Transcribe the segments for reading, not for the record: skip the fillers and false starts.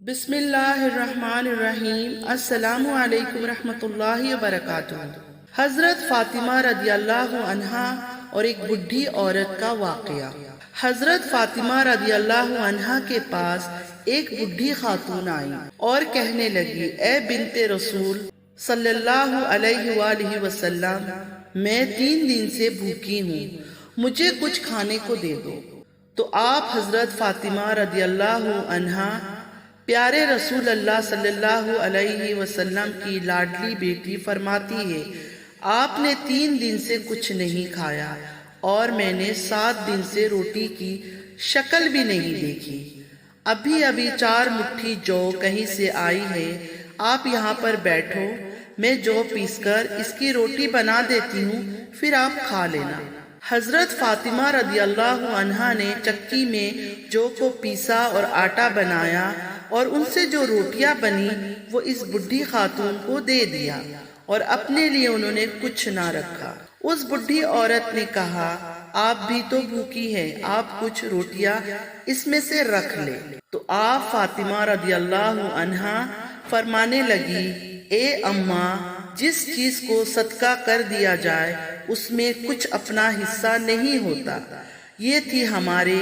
بسم اللہ الرحمن الرحیم۔ السلام علیکم رحمۃ اللہ وبرکاتہ۔ حضرت فاطمہ رضی اللہ عنہا اور ایک بڈھی عورت کا واقعہ۔ حضرت فاطمہ رضی اللہ عنہا کے پاس ایک بڈھی خاتون آئی اور کہنے لگی، اے بنت رسول صلی اللہ علیہ وآلہ وسلم، میں 3 دن سے بھوکی ہوں، مجھے کچھ کھانے کو دے دو۔ تو آپ حضرت فاطمہ رضی اللہ عنہا پیارے رسول اللہ صلی اللہ علیہ وسلم کی لاڈلی بیٹی فرماتی ہے، آپ نے 3 دن سے کچھ نہیں کھایا اور میں نے 7 دن سے روٹی کی شکل بھی نہیں دیکھی۔ ابھی 4 مٹھی جو کہیں سے آئی ہے، آپ یہاں پر بیٹھو، میں جو پیس کر اس کی روٹی بنا دیتی ہوں، پھر آپ کھا لینا۔ حضرت فاطمہ رضی اللہ عنہا نے چکی میں جو کو پیسا اور آٹا بنایا اور ان سے جو روٹیاں بنی وہ اس بڈھی خاتون کو دے دیا اور اپنے لیے انہوں نے کچھ نہ رکھا۔ اس بڈھی عورت نے کہا، آپ بھی تو بھوکی ہے، آپ کچھ روٹیاں اس میں سے رکھ لے۔ تو آپ فاطمہ رضی اللہ عنہا فرمانے لگی، اے اماں، جس چیز کو صدقہ کر دیا جائے اس میں کچھ اپنا حصہ نہیں ہوتا۔ یہ تھی ہمارے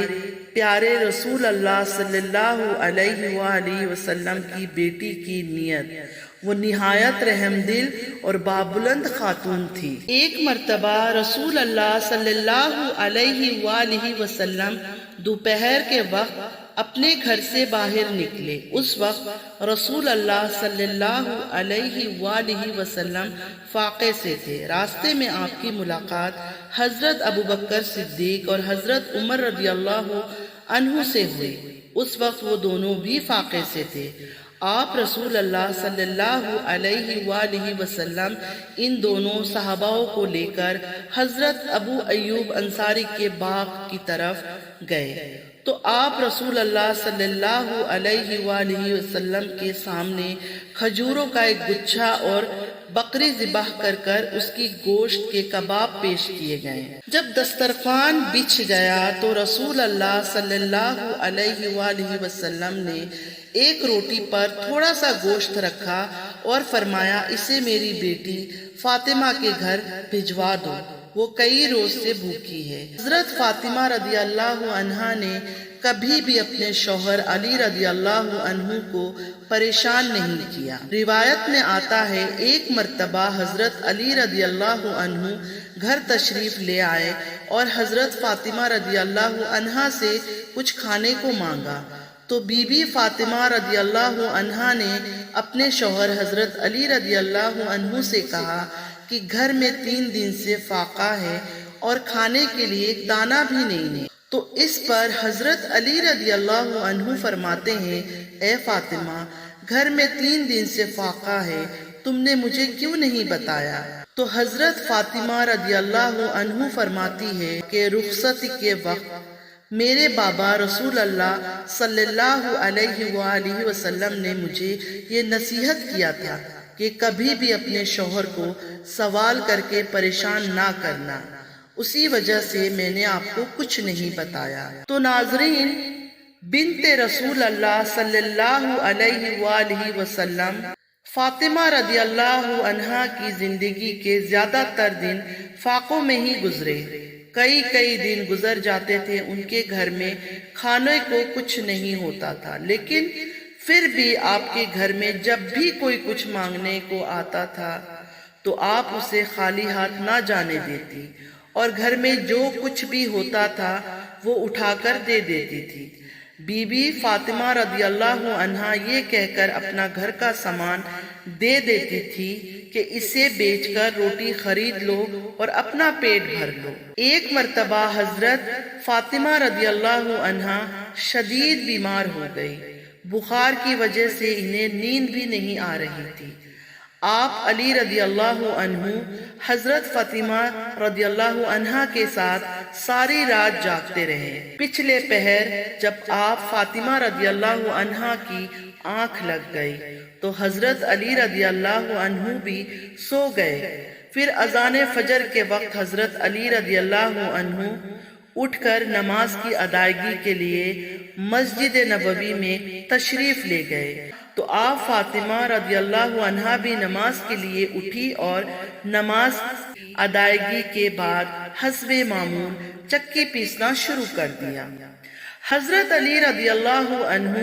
پیارے رسول اللہ صلی اللہ علیہ وآلہ وسلم کی بیٹی کی نیت۔ وہ نہایت رحم دل اور بابلند خاتون تھی۔ ایک مرتبہ رسول اللہ صلی اللہ علیہ وآلہ وسلم دوپہر کے وقت اپنے گھر سے باہر نکلے۔ اس وقت رسول اللہ صلی اللہ علیہ وآلہ وسلم فاقے سے تھے۔ راستے میں آپ کی ملاقات حضرت ابوبکر صدیق اور حضرت عمر رضی اللہ عنہ سے ہوئی۔ اس وقت وہ دونوں بھی فاقے سے تھے۔ آپ رسول اللہ صلی اللہ علیہ وآلہ وسلم ان دونوں صحاباؤں کو لے کر حضرت ابو ایوب انصاری کے باغ کی طرف گئے۔ تو آپ رسول اللہ صلی اللہ علیہ وآلہ وسلم کے سامنے کھجوروں کا ایک گچھا اور بکری ذبح کر اس کی گوشت کے کباب پیش کیے گئے۔ جب دسترخوان بچھ گیا تو رسول اللہ صلی اللہ علیہ وآلہ وسلم نے ایک روٹی پر تھوڑا سا گوشت رکھا اور فرمایا، اسے میری بیٹی فاطمہ کے گھر بھجوا دو، وہ کئی روز سے بھوکی ہے۔ حضرت فاطمہ رضی اللہ عنہا نے کبھی بھی اپنے شوہر علی رضی اللہ عنہ کو پریشان نہیں کیا۔ روایت میں آتا ہے، ایک مرتبہ حضرت علی رضی اللہ عنہ گھر تشریف لے آئے اور حضرت فاطمہ رضی اللہ عنہا سے کچھ کھانے کو مانگا۔ تو بی بی فاطمہ رضی اللہ عنہا نے اپنے شوہر حضرت علی رضی اللہ عنہ سے کہا کہ گھر میں 3 دن سے فاقہ ہے اور کھانے کے لیے ایک دانہ بھی نہیں ہے۔ تو اس پر حضرت علی رضی اللہ عنہ فرماتے ہیں، اے فاطمہ، گھر میں 3 دن سے فاقہ ہے، تم نے مجھے کیوں نہیں بتایا؟ تو حضرت فاطمہ رضی اللہ عنہ فرماتی ہے کہ رخصتی کے وقت میرے بابا رسول اللہ صلی اللہ علیہ وآلہ وسلم نے مجھے یہ نصیحت کیا تھا کہ کبھی بھی اپنے شوہر کو سوال کر کے پریشان نہ کرنا، اسی وجہ سے میں نے آپ کو کچھ نہیں بتایا۔ تو ناظرین، بنت رسول اللہ صلی اللہ علیہ وآلہ وسلم فاطمہ رضی اللہ عنہا کی زندگی کے زیادہ تر دن فاقوں میں ہی گزرے۔ کئی دن گزر جاتے تھے، ان کے گھر میں کھانے کو کچھ نہیں ہوتا تھا، لیکن پھر بھی آپ کے گھر میں جب بھی کوئی کچھ مانگنے کو آتا تھا تو آپ اسے خالی ہاتھ نہ جانے دیتی اور گھر میں جو کچھ بھی ہوتا تھا وہ اٹھا کر دے دیتی تھی۔ بی بی فاطمہ رضی اللہ عنہا یہ کہہ کر اپنا گھر کا سامان دے دیتی تھی کہ اسے بیچ کر روٹی خرید لو اور اپنا پیٹ بھر لو۔ ایک مرتبہ حضرت فاطمہ رضی اللہ عنہا شدید بیمار ہو گئی۔ بخار کی وجہ سے انہیں نیند بھی نہیں آ رہی تھی۔ آپ علی رضی اللہ عنہ حضرت فاطمہ رضی اللہ عنہا کے ساتھ ساری رات جاگتے رہے۔ پچھلے پہر جب آپ فاطمہ رضی اللہ عنہا کی آنکھ لگ گئی تو حضرت علی رضی اللہ عنہ بھی سو گئے۔ پھر اذان فجر کے وقت حضرت علی رضی اللہ عنہ اٹھ کر نماز کی ادائیگی کے لیے مسجد نبوی میں تشریف لے گئے تو آپ فاطمہ رضی اللہ عنہا بھی نماز کے لیے اٹھی اور نماز ادائیگی کے بعد حسب معمول چکی پیسنا شروع کر دیا۔ حضرت علی رضی اللہ عنہ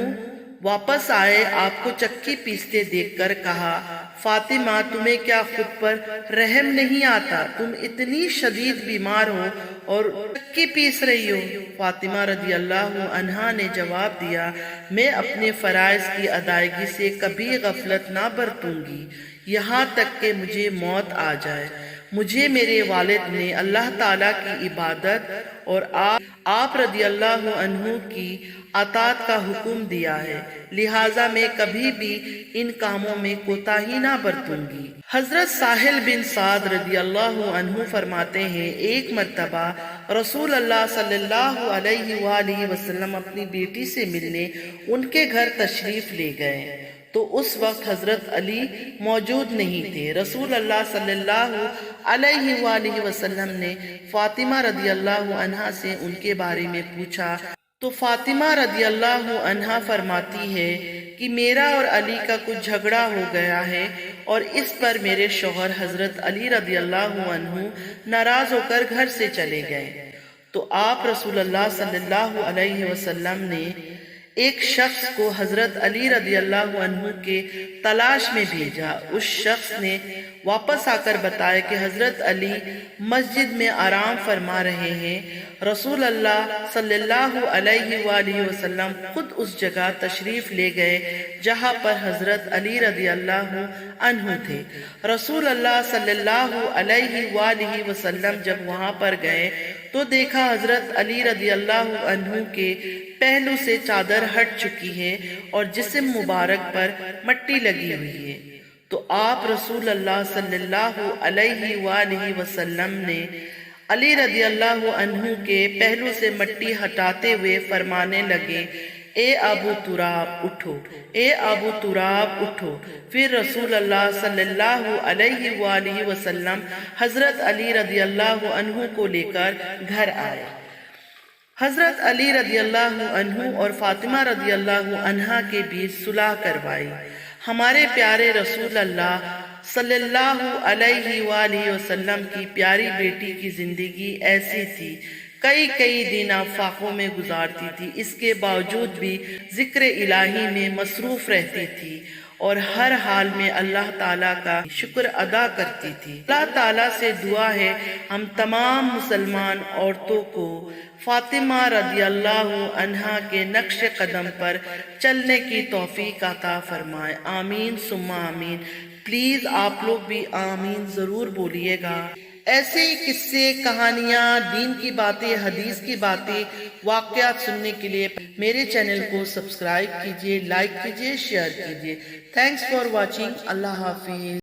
واپس آئے، آپ کو چکی پیستے دیکھ کر کہا، فاطمہ تمہیں کیا خود پر رحم نہیں آتا؟ تم اتنی شدید بیمار ہو اور چکی پیس رہی ہو۔ فاطمہ رضی اللہ عنہا نے جواب دیا، میں اپنے فرائض کی ادائیگی سے کبھی غفلت نہ برتوں گی یہاں تک کہ مجھے موت آ جائے۔ مجھے میرے والد نے اللہ تعالیٰ کی عبادت اور آپ رضی اللہ عنہ کی اطاعت کا حکم دیا ہے، لہٰذا میں کبھی بھی ان کاموں میں کوتاہی نہ برتوں گی۔ حضرت ساحل بن سعد رضی اللہ عنہ فرماتے ہیں، ایک مرتبہ رسول اللہ صلی اللہ علیہ وآلہ وسلم اپنی بیٹی سے ملنے ان کے گھر تشریف لے گئے تو اس وقت حضرت علی موجود نہیں تھے۔ رسول اللہ صلی اللہ علیہ وآلہ وسلم نے فاطمہ رضی اللہ عنہا سے ان کے بارے میں پوچھا تو فاطمہ رضی اللہ عنہا فرماتی ہے کہ میرا اور علی کا کچھ جھگڑا ہو گیا ہے اور اس پر میرے شوہر حضرت علی رضی اللہ عنہ ناراض ہو کر گھر سے چلے گئے تو آپ رسول اللہ صلی اللہ علیہ وسلم نے ایک شخص کو حضرت علی رضی اللہ عنہ کے تلاش میں بھیجا۔ اس شخص نے واپس آ کر بتایا کہ حضرت علی مسجد میں آرام فرما رہے ہیں۔ رسول اللہ صلی اللہ علیہ وآلہ وسلم خود اس جگہ تشریف لے گئے جہاں پر حضرت علی رضی اللہ عنہ تھے۔ رسول اللہ صلی اللہ علیہ وآلہ وسلم جب وہاں پر گئے تو دیکھا حضرت علی رضی اللہ عنہ کے پہلو سے چادر ہٹ چکی ہے اور جسم مبارک پر مٹی لگی ہوئی ہے تو آپ رسول اللہ صلی اللہ علیہ وآلہ وسلم نے علی رضی اللہ عنہ کے پہلو سے مٹی ہٹاتے ہوئے فرمانے لگے، اے ابو تراب اٹھو، اے ابو تراب اٹھو۔ پھر رسول اللہ صلی اللہ علیہ وآلہ وسلم حضرت علی رضی اللہ عنہ کو لے کر گھر آئے۔ حضرت علی رضی اللہ عنہ اور فاطمہ رضی اللہ عنہا کے بیچ صلح کروائی۔ ہمارے پیارے رسول اللہ صلی اللہ علیہ وآلہ وسلم کی پیاری بیٹی کی زندگی ایسی تھی، کئی دن آفاقوں میں گزارتی تھی، اس کے باوجود بھی ذکر الہی میں مصروف رہتی تھی اور ہر حال میں اللہ تعالیٰ کا شکر ادا کرتی تھی۔ اللہ تعالیٰ سے دعا ہے ہم تمام مسلمان عورتوں کو فاطمہ رضی اللہ عنہا کے نقش قدم پر چلنے کی توفیق عطا فرمائے، آمین ثم آمین۔ پلیز آپ لوگ بھی آمین ضرور بولیے گا۔ ایسے قصے، کہانیاں، دین کی باتیں، حدیث کی باتیں، واقعات سننے کے لیے میرے چینل کو سبسکرائب کیجیے، لائک کیجیے، شیئر کیجیے۔ Thanks for watching. اللہ حافظ۔